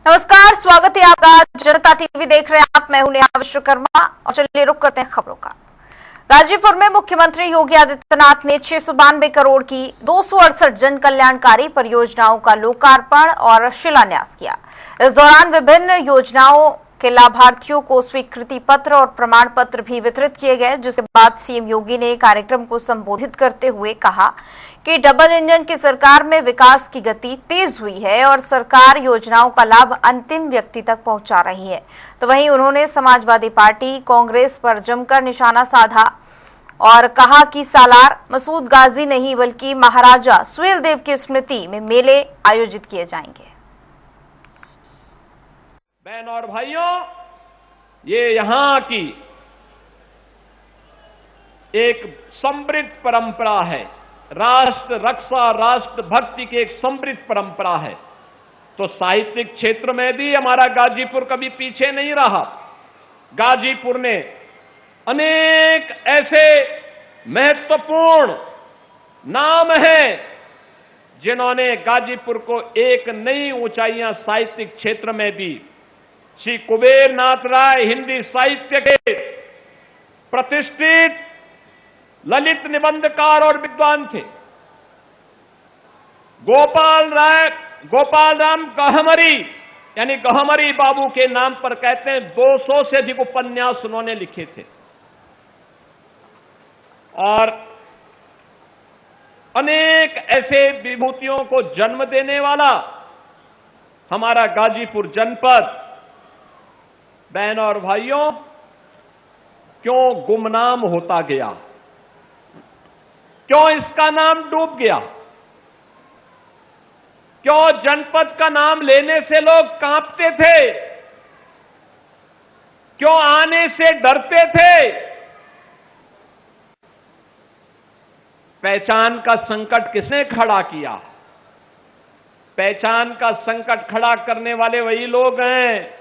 नमस्कार, स्वागत है आपका। जनता टीवी देख रहे हैं आप। मैं हूं नेहा विश्वकर्मा और चलिए रुक करते हैं खबरों का। गाजीपुर में मुख्यमंत्री योगी आदित्यनाथ ने 692 करोड़ की 268 जन कल्याणकारी परियोजनाओं का लोकार्पण और शिलान्यास किया। इस दौरान विभिन्न योजनाओं के लाभार्थियों को स्वीकृति पत्र और प्रमाण पत्र भी वितरित किए गए, जिसके बाद सीएम योगी ने कार्यक्रम को संबोधित करते हुए कहा कि डबल इंजन की सरकार में विकास की गति तेज हुई है और सरकार योजनाओं का लाभ अंतिम व्यक्ति तक पहुंचा रही है। तो वहीं उन्होंने समाजवादी पार्टी कांग्रेस पर जमकर निशाना साधा और कहा कि सालार मसूद गाजी नहीं बल्कि महाराजा सुहेलदेव की स्मृति में मेले आयोजित किए जाएंगे। बहन और भाइयों, ये यहां की एक समृद्ध परंपरा है। राष्ट्र रक्षा, राष्ट्र भक्ति की एक समृद्ध परंपरा है। तो साहित्यिक क्षेत्र में भी हमारा गाजीपुर कभी पीछे नहीं रहा। गाजीपुर ने अनेक ऐसे महत्वपूर्ण नाम हैं जिन्होंने गाजीपुर को एक नई ऊंचाइयां साहित्यिक क्षेत्र में दी। श्री कुबेर नाथ राय हिंदी साहित्य के प्रतिष्ठित ललित निबंधकार और विद्वान थे। गोपाल राम गहमरी यानी गहमरी बाबू के नाम पर कहते हैं 200 से अधिक उपन्यास उन्होंने लिखे थे और अनेक ऐसे विभूतियों को जन्म देने वाला हमारा गाजीपुर जनपद, बहन और भाइयों, क्यों गुमनाम होता गया, क्यों इसका नाम डूब गया, क्यों जनपद का नाम लेने से लोग कांपते थे, क्यों आने से डरते थे। पहचान का संकट किसने खड़ा किया? पहचान का संकट खड़ा करने वाले वही लोग हैं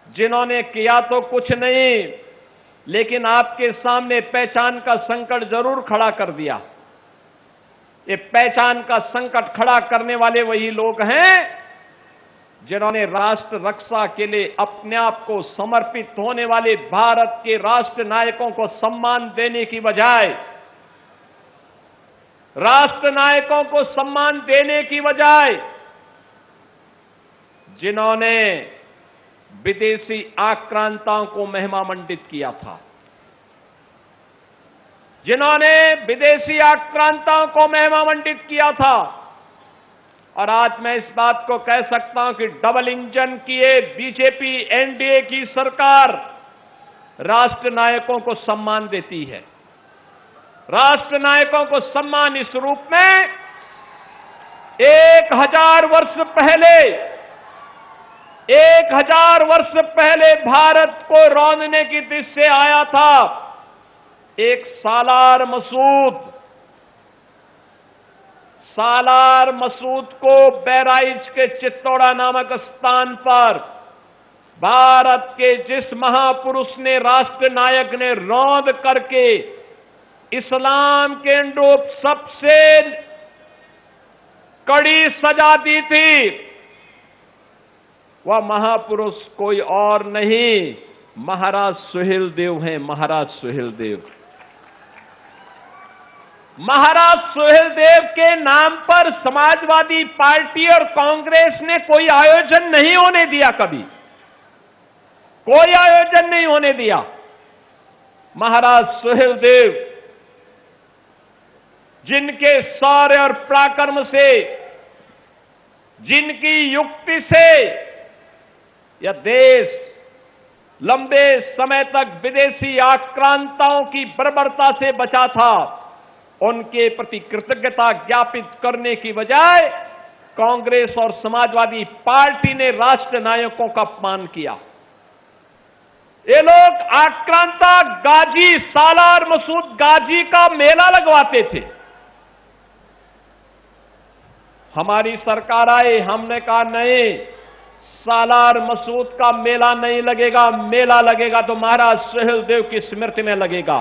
जिन्होंने किया तो कुछ नहीं, लेकिन आपके सामने पहचान का संकट जरूर खड़ा कर दिया। ये पहचान का संकट खड़ा करने वाले वही लोग हैं जिन्होंने राष्ट्र रक्षा के लिए अपने आप को समर्पित होने वाले भारत के राष्ट्र नायकों को सम्मान देने की बजाय, जिन्होंने विदेशी आक्रांताओं को महिमामंडित किया था, और आज मैं इस बात को कह सकता हूं कि डबल इंजन किए बीजेपी एनडीए की सरकार राष्ट्र नायकों को सम्मान देती है। राष्ट्र नायकों को सम्मान इस रूप में 1000 वर्ष पहले भारत को रौंदने की दिशा से आया था एक सालार मसूद को बहराइच के चित्तौड़ा नामक स्थान पर भारत के जिस महापुरुष ने, राष्ट्र नायक ने रौंद करके इस्लाम के अनुरूप सबसे कड़ी सजा दी थी, वह महापुरुष कोई और नहीं, महाराज सुहेलदेव हैं। महाराज सुहेलदेव के नाम पर समाजवादी पार्टी और कांग्रेस ने कोई आयोजन नहीं होने दिया, कभी कोई आयोजन नहीं होने दिया। महाराज सुहेलदेव जिनके शौर्य और पराक्रम से, जिनकी युक्ति से यह देश लंबे समय तक विदेशी आक्रांताओं की बर्बरता से बचा था, उनके प्रति कृतज्ञता ज्ञापित करने की बजाय कांग्रेस और समाजवादी पार्टी ने राष्ट्र नायकों का अपमान किया। ये लोग आक्रांता गाजी, सालार मसूद गाजी का मेला लगवाते थे। हमारी सरकार आई, हमने कहा नहीं, सालार मसूद का मेला नहीं लगेगा, मेला लगेगा तो महाराज सुहेलदेव की स्मृति में लगेगा।